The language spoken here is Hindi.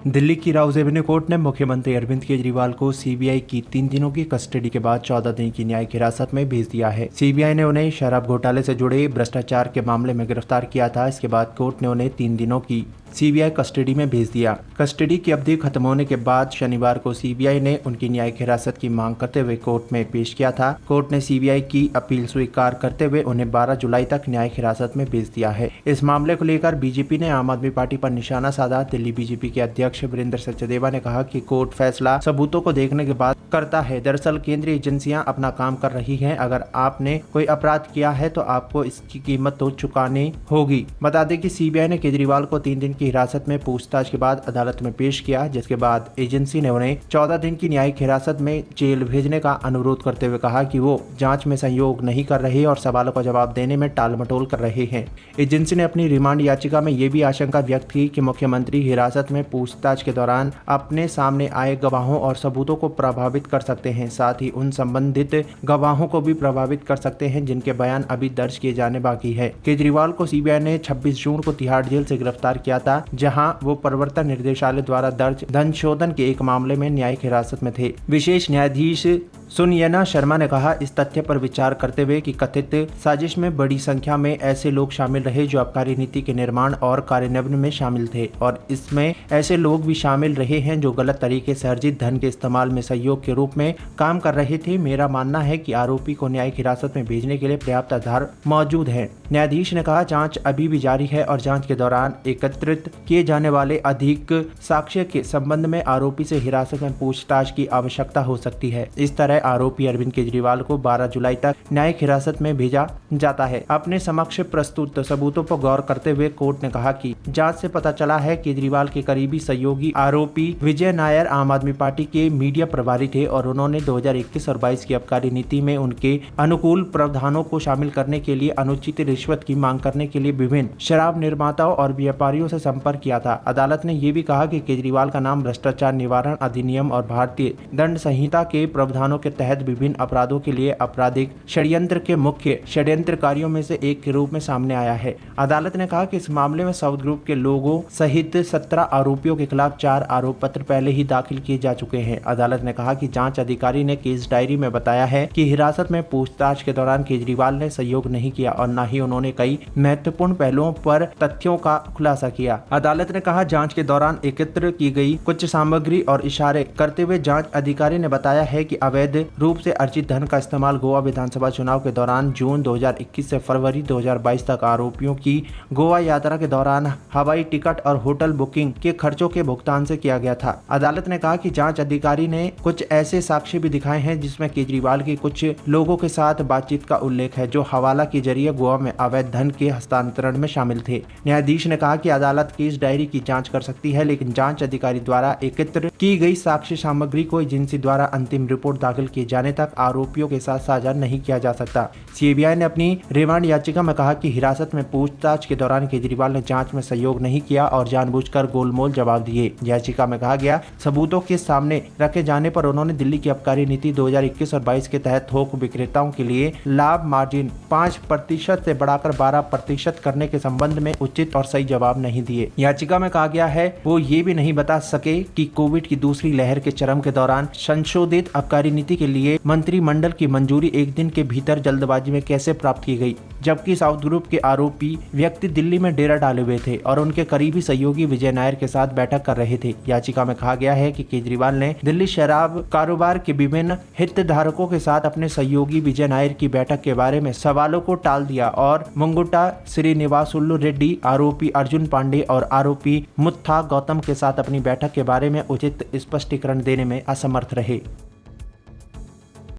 दिल्ली की राउज एवेन्यू कोर्ट ने मुख्यमंत्री अरविंद केजरीवाल को सीबीआई की 3 दिनों की कस्टडी के बाद 14 दिन की न्यायिक हिरासत में भेज दिया है। सीबीआई ने उन्हें शराब घोटाले से जुड़े भ्रष्टाचार के मामले में गिरफ्तार किया था। इसके बाद कोर्ट ने उन्हें 3 दिनों की सीबीआई कस्टडी में भेज दिया। कस्टडी की अवधि खत्म होने के बाद शनिवार को सीबीआई ने उनकी न्यायिक हिरासत की मांग करते हुए कोर्ट में पेश किया था। कोर्ट ने सीबीआई की अपील स्वीकार करते हुए उन्हें 12 जुलाई तक न्यायिक हिरासत में भेज दिया है। इस मामले को लेकर बीजेपी ने आम आदमी पार्टी पर निशाना साधा। दिल्ली बीजेपी के अध्यक्ष वीरेंद्र सचदेवा ने कहा कि कोर्ट फैसला सबूतों को देखने के बाद करता है। दरअसल केंद्रीय एजेंसियां अपना काम कर रही हैं। अगर आपने कोई अपराध किया है तो आपको इसकी कीमत तो चुकानी होगी। बता दें कि सीबीआई ने केजरीवाल को 3 दिन की हिरासत में पूछताछ के बाद अदालत में पेश किया, जिसके बाद एजेंसी ने उन्हें 14 दिन की न्यायिक हिरासत में जेल भेजने का अनुरोध करते हुए कहा कि वो जांच में सहयोग नहीं कर रहे और सवालों का जवाब देने में टालमटोल कर रहे हैं। एजेंसी ने अपनी रिमांड याचिका में ये भी आशंका व्यक्त की कि मुख्यमंत्री हिरासत में पूछताछ के दौरान अपने सामने आए गवाहों और सबूतों को प्रभावित कर सकते हैं, साथ ही उन संबंधित गवाहों को भी प्रभावित कर सकते हैं जिनके बयान अभी दर्ज किए जाने बाकी है। केजरीवाल को सीबीआई ने 26 जून को तिहाड़ जेल से गिरफ्तार किया था, जहां वो प्रवर्तन निर्देशालय द्वारा दर्ज धन शोधन के एक मामले में न्यायिक हिरासत में थे। विशेष न्यायाधीश सुनयना शर्मा ने कहा, इस तथ्य पर विचार करते हुए कि कथित साजिश में बड़ी संख्या में ऐसे लोग शामिल रहे जो आबकारी नीति के निर्माण और कार्यान्वयन में शामिल थे और इसमें ऐसे लोग भी शामिल रहे हैं जो गलत तरीके से अर्जित धन के इस्तेमाल में सहयोग के रूप में काम कर रहे थे। मेरा मानना है कि आरोपी को न्यायिक हिरासत में भेजने के लिए पर्याप्त आधार मौजूद है। न्यायाधीश ने कहा, जांच अभी भी जारी है और जांच के दौरान एकत्रित किए जाने वाले अधिक साक्ष्य के संबंध में आरोपी से हिरासत में पूछताछ की आवश्यकता हो सकती है। इस तरह आरोपी अरविंद केजरीवाल को 12 जुलाई तक न्यायिक हिरासत में भेजा जाता है। अपने समक्ष प्रस्तुत सबूतों पर गौर करते हुए कोर्ट ने कहा कि जांच से पता चला है केजरीवाल के करीबी सहयोगी आरोपी विजय नायर आम आदमी पार्टी के मीडिया प्रभारी थे और उन्होंने 2021 और 22 की आबकारी नीति में उनके अनुकूल प्रावधानों को शामिल करने के लिए अनुचित रिश्वत की मांग करने के लिए विभिन्न शराब निर्माताओं और व्यापारियों से संपर्क किया था। अदालत ने ये भी कहा कि केजरीवाल का नाम भ्रष्टाचार निवारण अधिनियम और भारतीय दंड संहिता के प्रावधानों के तहत विभिन्न अपराधों के लिए आपराधिक षड्यंत्र के मुख्य षड्यंत्रकारियों में से एक के रूप में सामने आया है। अदालत ने कहा कि इस मामले में साउथ ग्रुप के लोगों सहित 17 आरोपियों के खिलाफ 4 आरोप पत्र पहले ही दाखिल किए जा चुके हैं। अदालत ने कहा कि जांच अधिकारी ने केस डायरी में बताया है कि हिरासत में पूछताछ के दौरान केजरीवाल ने सहयोग नहीं किया और न ही उन्होंने कई महत्वपूर्ण पहलुओं पर तथ्यों का खुलासा किया। अदालत ने कहा, जांच के दौरान एकत्र की गई कुछ सामग्री और इशारे करते हुए जांच अधिकारी ने बताया है कि अवैध रूप से अर्जित धन का इस्तेमाल गोवा विधानसभा चुनाव के दौरान जून 2021 से फरवरी 2022 तक आरोपियों की गोवा यात्रा के दौरान हवाई टिकट और होटल बुकिंग के खर्चों के भुगतान से किया गया था। अदालत ने कहा कि जांच अधिकारी ने कुछ ऐसे साक्ष्य भी दिखाए हैं जिसमें केजरीवाल के कुछ लोगों के साथ बातचीत का उल्लेख है जो हवाला के जरिए गोवा में अवैध धन के हस्तांतरण में शामिल थे। न्यायाधीश ने कहा कि अदालत केस डायरी की जांच कर सकती है, लेकिन जांच अधिकारी द्वारा एकत्र की गई साक्ष्य सामग्री को एजेंसी द्वारा अंतिम रिपोर्ट दाखिल किए जाने तक आरोपियों के साथ साझा नहीं किया जा सकता। सीबीआई ने अपनी रिमांड याचिका में कहा कि हिरासत में पूछताछ के दौरान केजरीवाल ने जांच में सहयोग नहीं किया और जानबूझकर गोलमोल जवाब दिए। याचिका में कहा गया, सबूतों के सामने रखे जाने पर उन्होंने दिल्ली की आबकारी नीति 2021 और 22 के तहत थोक विक्रेताओं के लिए लाभ मार्जिन 5% से बढ़ाकर 12% करने के संबंध में उचित और सही जवाब नहीं दिए। याचिका में कहा गया है वो ये भी नहीं बता सके कि कोविड की दूसरी लहर के चरम के दौरान संशोधित आबकारी नीति के लिए मंत्रिमंडल की मंजूरी एक दिन के भीतर जल्दबाजी में कैसे प्राप्त की गई, जबकि साउथ ग्रुप के आरोपी व्यक्ति दिल्ली में डेरा डाले हुए थे और उनके करीबी सहयोगी विजय नायर के साथ बैठक कर रहे थे। याचिका में कहा गया है कि केजरीवाल ने दिल्ली शराब कारोबार के विभिन्न हितधारकों के साथ अपने सहयोगी विजय नायर की बैठक के बारे में सवालों को टाल दिया और मुंगुटा श्रीनिवासुलु रेड्डी, आरोपी अर्जुन पांडे और आरोपी मुत्था गौतम के साथ अपनी बैठक के बारे में उचित स्पष्टीकरण देने में असमर्थ रहे।